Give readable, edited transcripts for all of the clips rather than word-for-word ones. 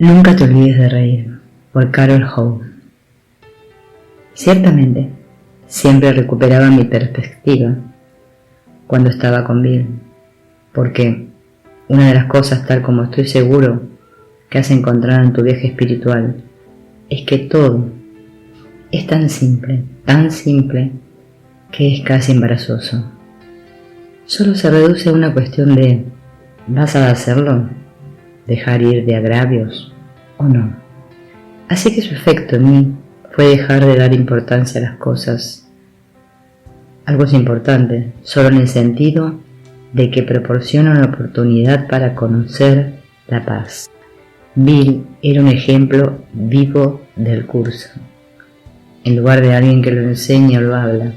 Nunca te olvides de reír, por Carol Howe. Ciertamente, siempre recuperaba mi perspectiva cuando estaba con Bill, porque una de las cosas, tal como estoy seguro que has encontrado en tu viaje espiritual, es que todo es tan simple que es casi embarazoso. Solo se reduce a una cuestión de ¿vas a hacerlo? ¿Dejar ir de agravios o no? Así que su efecto en mí fue dejar de dar importancia a las cosas. Algo es importante, solo en el sentido de que proporciona una oportunidad para conocer la paz. Bill era un ejemplo vivo del curso, en lugar de alguien que lo enseña o lo habla.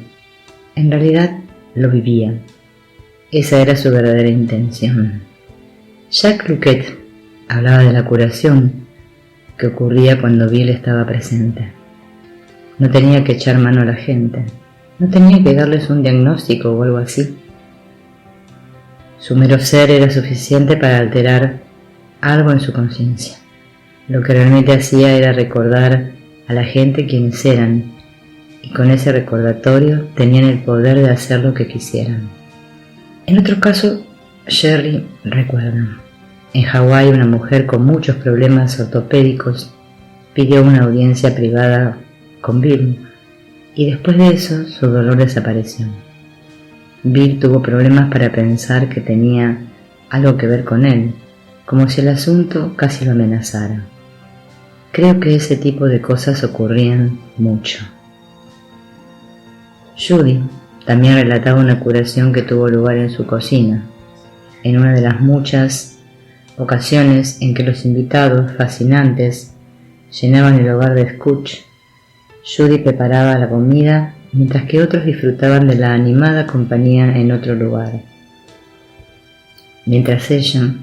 En realidad lo vivía. Esa era su verdadera intención. Jacques Rouquet hablaba de la curación que ocurría cuando Bill estaba presente. No tenía que echar mano a la gente, no tenía que darles un diagnóstico o algo así. Su mero ser era suficiente para alterar algo en su conciencia. Lo que realmente hacía era recordar a la gente quiénes eran, y con ese recordatorio tenían el poder de hacer lo que quisieran. En otro caso, Sherry recuerda. En Hawái, una mujer con muchos problemas ortopédicos pidió una audiencia privada con Bill, y después de eso su dolor desapareció. Bill tuvo problemas para pensar que tenía algo que ver con él, como si el asunto casi lo amenazara. Creo que ese tipo de cosas ocurrían mucho. Judy también relataba una curación que tuvo lugar en su cocina, en una de las muchas ocasiones en que los invitados fascinantes llenaban el hogar de Scooch. Judy preparaba la comida mientras que otros disfrutaban de la animada compañía en otro lugar. Mientras ella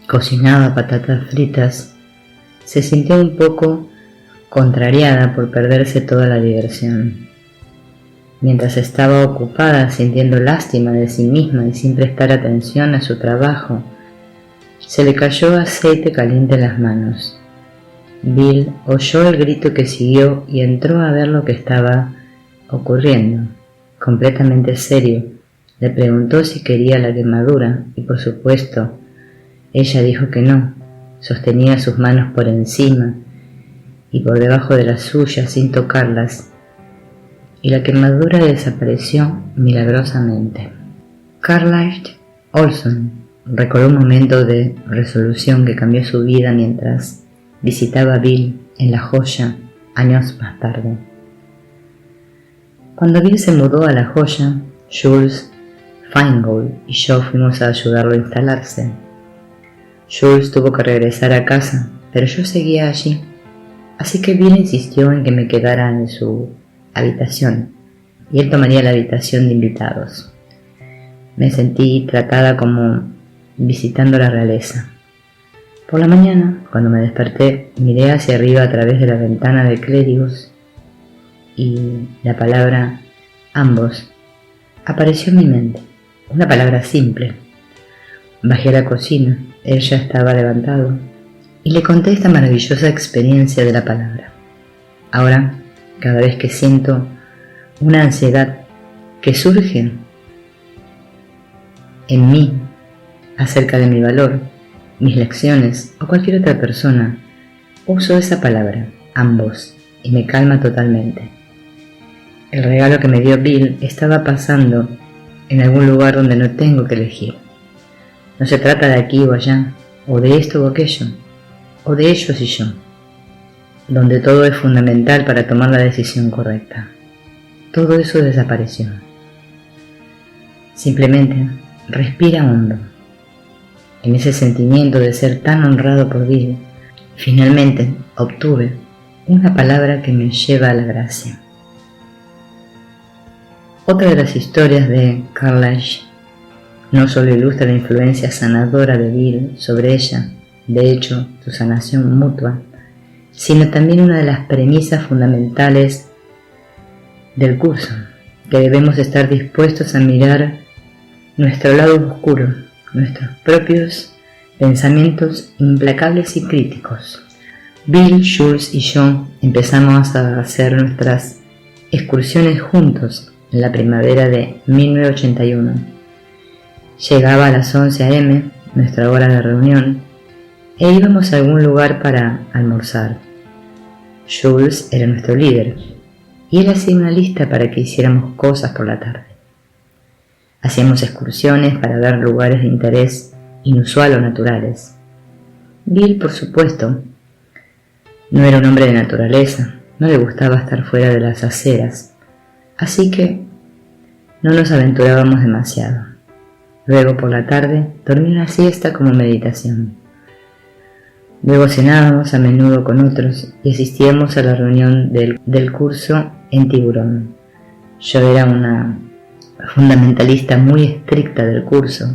cocinaba patatas fritas, se sintió un poco contrariada por perderse toda la diversión. Mientras estaba ocupada sintiendo lástima de sí misma y sin prestar atención a su trabajo, se le cayó aceite caliente en las manos. Bill oyó el grito que siguió y entró a ver lo que estaba ocurriendo. Completamente serio, le preguntó si quería la quemadura y por supuesto, ella dijo que no. Sostenía sus manos por encima y por debajo de las suyas sin tocarlas, y la quemadura desapareció milagrosamente. Carlisle Olson recordó un momento de resolución que cambió su vida mientras visitaba a Bill en La Joya años más tarde. Cuando Bill se mudó a La Joya, Jules Feingold y yo fuimos a ayudarlo a instalarse. Jules tuvo que regresar a casa, pero yo seguía allí, así que Bill insistió en que me quedara en su habitación y él tomaría la habitación de invitados. Me sentí tratada como visitando la realeza. Por la mañana, cuando me desperté, miré hacia arriba a través de la ventana de clérigos y la palabra ambos apareció en mi mente, una palabra simple. Bajé a la cocina, él ya estaba levantado, y le conté esta maravillosa experiencia de la palabra. Ahora, cada vez que siento una ansiedad que surge en mí acerca de mi valor, mis lecciones o cualquier otra persona, uso esa palabra, ambos, y me calma totalmente. El regalo que me dio Bill estaba pasando en algún lugar donde no tengo que elegir. No se trata de aquí o allá, o de esto o aquello, o de ellos y yo, donde todo es fundamental para tomar la decisión correcta. Todo eso desapareció. Simplemente respira hondo. En ese sentimiento de ser tan honrado por Bill, finalmente obtuve una palabra que me lleva a la gracia. Otra de las historias de Carlisle no solo ilustra la influencia sanadora de Bill sobre ella, de hecho, su sanación mutua, sino también una de las premisas fundamentales del curso, que debemos estar dispuestos a mirar nuestro lado oscuro, nuestros propios pensamientos implacables y críticos. Bill, Jules y yo empezamos a hacer nuestras excursiones juntos en la primavera de 1981. Llegaba a las 11 a.m., nuestra hora de reunión, e íbamos a algún lugar para almorzar. Jules era nuestro líder, y él hacía una lista para que hiciéramos cosas por la tarde. Hacíamos excursiones para ver lugares de interés inusual o naturales. Bill, por supuesto, no era un hombre de naturaleza, no le gustaba estar fuera de las aceras, así que no nos aventurábamos demasiado. Luego, por la tarde, dormía una siesta como meditación. Luego cenábamos a menudo con otros y asistíamos a la reunión del curso en Tiburón. Yo era una fundamentalista muy estricta del curso,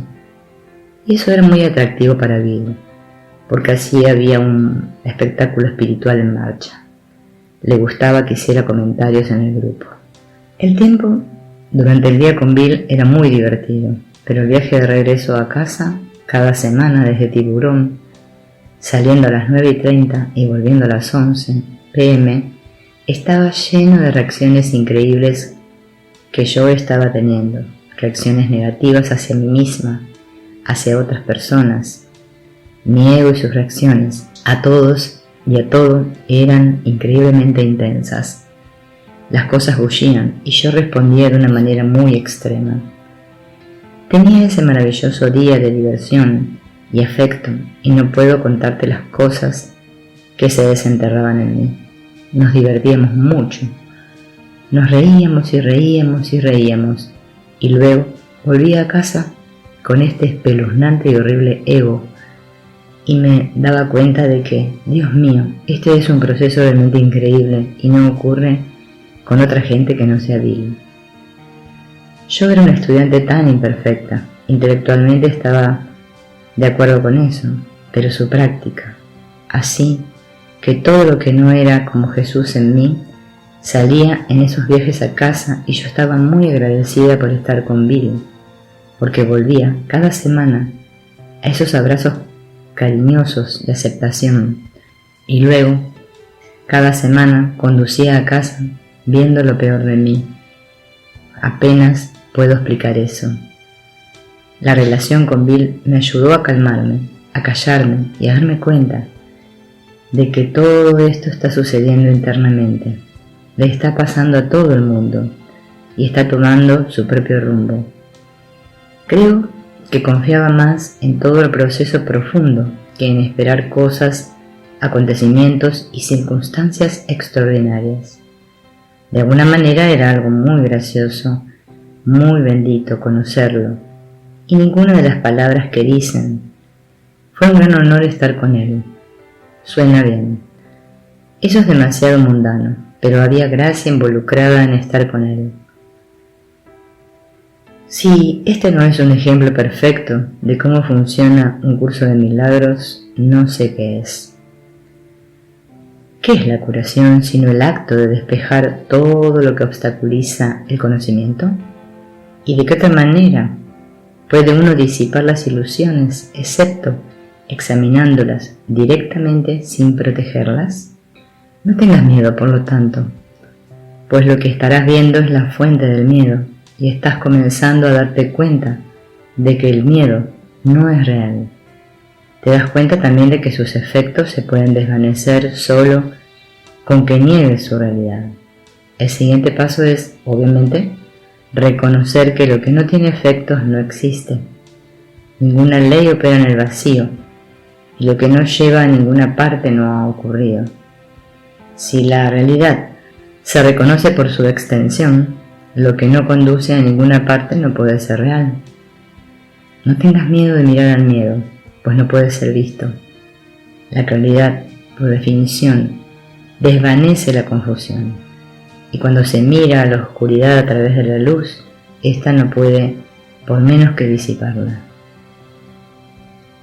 y eso era muy atractivo para Bill, porque así había un espectáculo espiritual en marcha. Le gustaba que hiciera comentarios en el grupo. El tiempo durante el día con Bill era muy divertido, pero el viaje de regreso a casa, cada semana desde Tiburón, saliendo a las 9:30 y volviendo a las 11 p.m., estaba lleno de reacciones increíbles que yo estaba teniendo, reacciones negativas hacia mí misma, hacia otras personas. Mi ego y sus reacciones a todos y a todo eran increíblemente intensas. Las cosas bullían y yo respondía de una manera muy extrema. Tenía ese maravilloso día de diversión y afecto y no puedo contarte las cosas que se desenterraban en mí. Nos divertíamos mucho. Nos reíamos y reíamos y reíamos, y luego volví a casa con este espeluznante y horrible ego y me daba cuenta de que, Dios mío, este es un proceso realmente increíble y no ocurre con otra gente que no sea Bill. Yo era una estudiante tan imperfecta, intelectualmente estaba de acuerdo con eso, pero su práctica, así que todo lo que no era como Jesús en mí, salía en esos viajes a casa y yo estaba muy agradecida por estar con Bill, porque volvía cada semana a esos abrazos cariñosos de aceptación y luego cada semana conducía a casa viendo lo peor de mí. Apenas puedo explicar eso. La relación con Bill me ayudó a calmarme, a callarme y a darme cuenta de que todo esto está sucediendo internamente. Le está pasando a todo el mundo y está tomando su propio rumbo. Creo que confiaba más en todo el proceso profundo que en esperar cosas, acontecimientos y circunstancias extraordinarias. De alguna manera era algo muy gracioso, muy bendito conocerlo, y ninguna de las palabras que dicen. Fue un gran honor estar con él. Suena bien. Eso es demasiado mundano, pero había gracia involucrada en estar con él. Si este no es un ejemplo perfecto de cómo funciona un curso de milagros, no sé qué es. ¿Qué es la curación sino el acto de despejar todo lo que obstaculiza el conocimiento? ¿Y de qué otra manera puede uno disipar las ilusiones, excepto examinándolas directamente sin protegerlas? No tengas miedo, por lo tanto, pues lo que estarás viendo es la fuente del miedo y estás comenzando a darte cuenta de que el miedo no es real. Te das cuenta también de que sus efectos se pueden desvanecer solo con que niegues su realidad. El siguiente paso es, obviamente, reconocer que lo que no tiene efectos no existe. Ninguna ley opera en el vacío, y lo que no lleva a ninguna parte no ha ocurrido. Si la realidad se reconoce por su extensión, lo que no conduce a ninguna parte no puede ser real. No tengas miedo de mirar al miedo, pues no puede ser visto. La claridad, por definición, desvanece la confusión, y cuando se mira a la oscuridad a través de la luz, ésta no puede por menos que disiparla.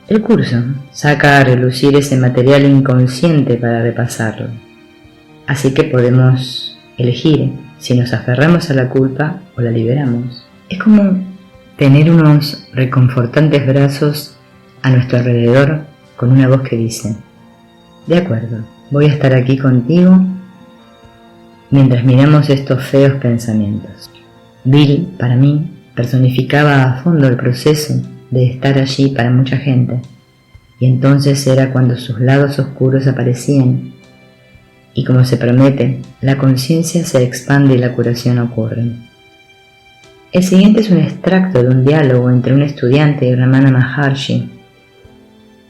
El curso saca a relucir ese material inconsciente para repasarlo, así que podemos elegir si nos aferramos a la culpa o la liberamos. Es como tener unos reconfortantes brazos a nuestro alrededor con una voz que dice: de acuerdo, voy a estar aquí contigo mientras miramos estos feos pensamientos. Bill, para mí, personificaba a fondo el proceso de estar allí para mucha gente, y entonces era cuando sus lados oscuros aparecían, y como se promete, la conciencia se expande y la curación ocurre. El siguiente es un extracto de un diálogo entre un estudiante y Ramana Maharshi.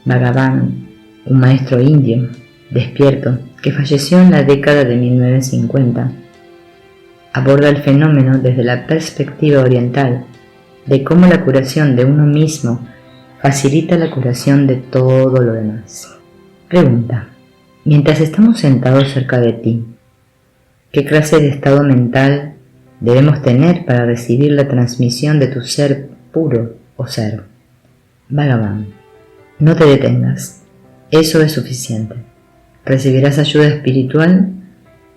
Bhagavan, un maestro indio, despierto, que falleció en la década de 1950, aborda el fenómeno desde la perspectiva oriental, de cómo la curación de uno mismo facilita la curación de todo lo demás. Pregunta: mientras estamos sentados cerca de ti, ¿qué clase de estado mental debemos tener para recibir la transmisión de tu ser puro o ser? Bhagavan: no te detengas, eso es suficiente. Recibirás ayuda espiritual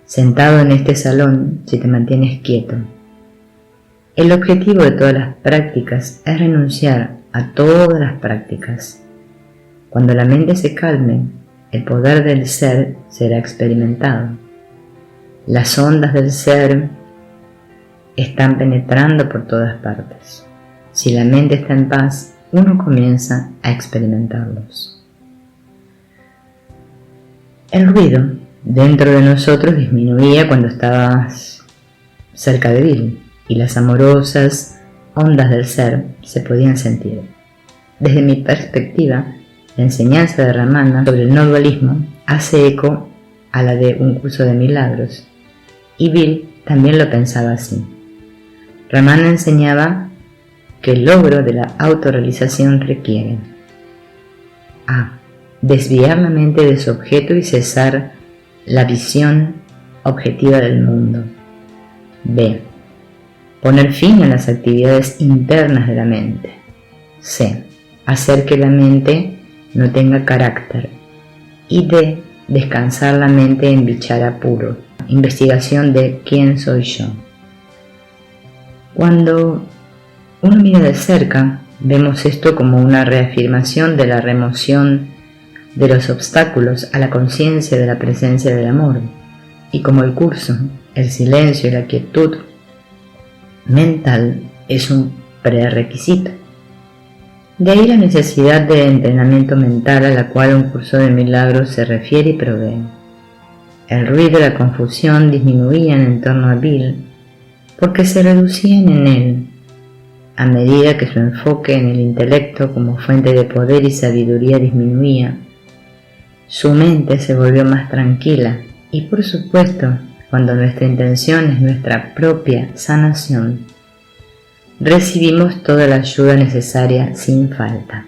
sentado en este salón si te mantienes quieto. El objetivo de todas las prácticas es renunciar a todas las prácticas. Cuando la mente se calme, el poder del ser será experimentado. Las ondas del ser están penetrando por todas partes. Si la mente está en paz, uno comienza a experimentarlos. El ruido dentro de nosotros disminuía cuando estabas cerca de Bill, y las amorosas ondas del ser se podían sentir. Desde mi perspectiva, la enseñanza de Ramana sobre el no dualismo hace eco a la de un curso de milagros, y Bill también lo pensaba así. Ramana enseñaba que el logro de la autorrealización requiere a. desviar la mente de su objeto y cesar la visión objetiva del mundo. B. Poner fin a las actividades internas de la mente. C. Hacer que la mente no tenga carácter. Y D. Descansar la mente en vichara puro. Investigación de quién soy yo. Cuando uno mira de cerca, vemos esto como una reafirmación de la remoción de los obstáculos a la conciencia de la presencia del amor, y como el curso, el silencio y la quietud mental es un prerequisito. De ahí la necesidad de entrenamiento mental a la cual un curso de milagros se refiere y provee. El ruido y la confusión disminuían en torno a Bill porque se reducían en él a medida que su enfoque en el intelecto como fuente de poder y sabiduría disminuía. Su mente se volvió más tranquila y, por supuesto, cuando nuestra intención es nuestra propia sanación, recibimos toda la ayuda necesaria sin falta.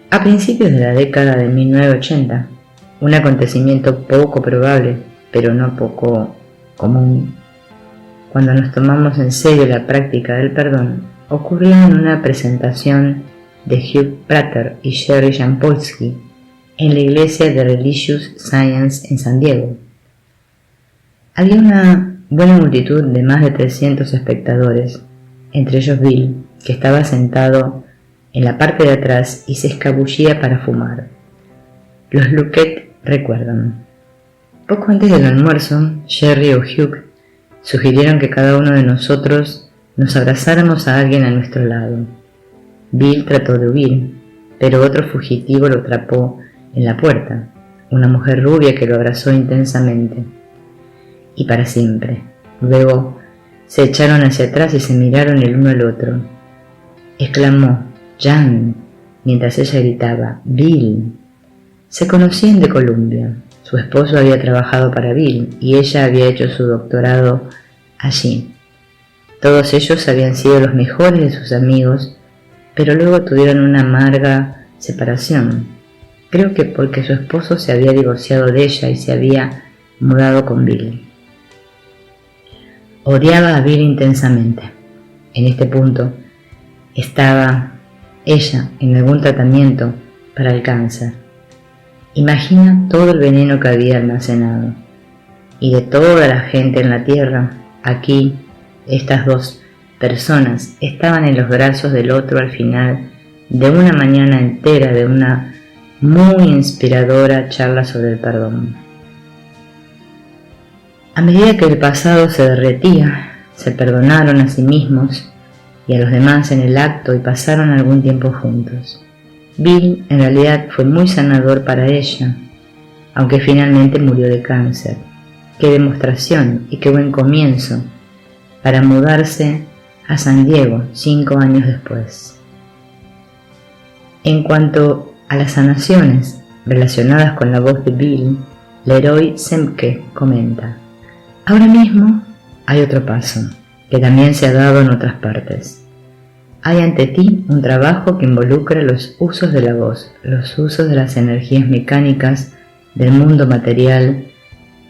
A principios de la década de 1980, un acontecimiento poco probable, pero no poco común, cuando nos tomamos en serio la práctica del perdón, ocurrió en una presentación de Hugh Prater y Sherry Jampolsky en la iglesia de Religious Science en San Diego. Había una buena multitud de más de 300 espectadores, entre ellos Bill, que estaba sentado en la parte de atrás y se escabullía para fumar. Los Luckett recuerdan. Poco antes del almuerzo, Sherry o Hugh sugirieron que cada uno de nosotros nos abrazáramos a alguien a nuestro lado. Bill trató de huir, pero otro fugitivo lo atrapó en la puerta, una mujer rubia que lo abrazó intensamente y para siempre. Luego se echaron hacia atrás y se miraron el uno al otro. Exclamó Jan mientras ella gritaba Bill. Se conocían de Columbia. Su esposo había trabajado para Bill y ella había hecho su doctorado allí. Todos ellos habían sido los mejores de sus amigos, pero luego tuvieron una amarga separación. Creo que porque su esposo se había divorciado de ella y se había mudado con Bill. Odiaba a Bill intensamente. En este punto estaba ella en algún tratamiento para el cáncer. Imagina todo el veneno que había almacenado. Y de toda la gente en la tierra, aquí, estas dos personas estaban en los brazos del otro al final de una mañana entera de una muy inspiradora charla sobre el perdón. A medida que el pasado se derretía, se perdonaron a sí mismos y a los demás en el acto y pasaron algún tiempo juntos. Bill en realidad fue muy sanador para ella, aunque finalmente murió de cáncer. Qué demostración y qué buen comienzo para mudarse a San Diego 5 años después. En cuanto a las sanaciones relacionadas con la voz de Bill, Leroy Semke comenta: ahora mismo hay otro paso, que también se ha dado en otras partes. Hay ante ti un trabajo que involucra los usos de la voz, los usos de las energías mecánicas del mundo material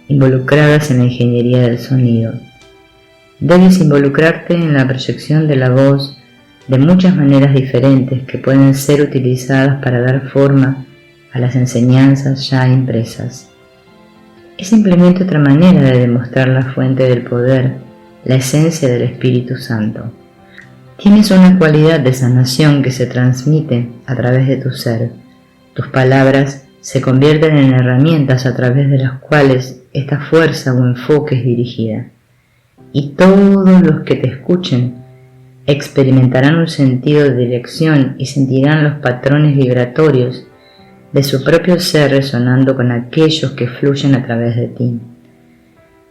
involucradas en la ingeniería del sonido. Debes involucrarte en la proyección de la voz de muchas maneras diferentes que pueden ser utilizadas para dar forma a las enseñanzas ya impresas. Es simplemente otra manera de demostrar la fuente del poder, la esencia del Espíritu Santo. Tienes una cualidad de sanación que se transmite a través de tu ser. Tus palabras se convierten en herramientas a través de las cuales esta fuerza o enfoque es dirigida. Y todos los que te escuchen experimentarán un sentido de dirección y sentirán los patrones vibratorios de su propio ser resonando con aquellos que fluyen a través de ti.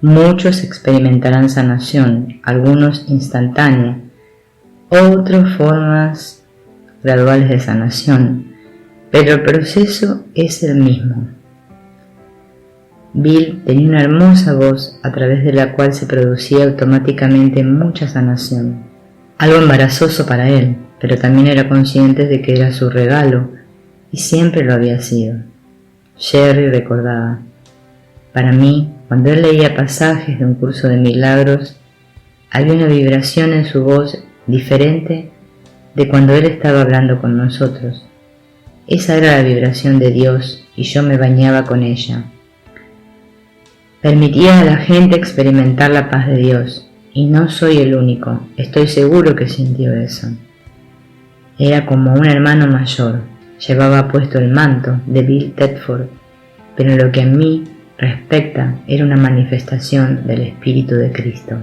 Muchos experimentarán sanación, algunos instantánea, otros formas graduales de sanación, pero el proceso es el mismo. Bill tenía una hermosa voz a través de la cual se producía automáticamente mucha sanación, algo embarazoso para él, pero también era consciente de que era su regalo y siempre lo había sido. Jerry recordaba: para mí, cuando él leía pasajes de un curso de milagros, había una vibración en su voz diferente de cuando él estaba hablando con nosotros. Esa era la vibración de Dios y yo me bañaba con ella. Permitía a la gente experimentar la paz de Dios, y no soy el único, estoy seguro que sintió eso. Era como un hermano mayor, llevaba puesto el manto de Bill Thetford, pero en lo que a mí respecta era una manifestación del Espíritu de Cristo.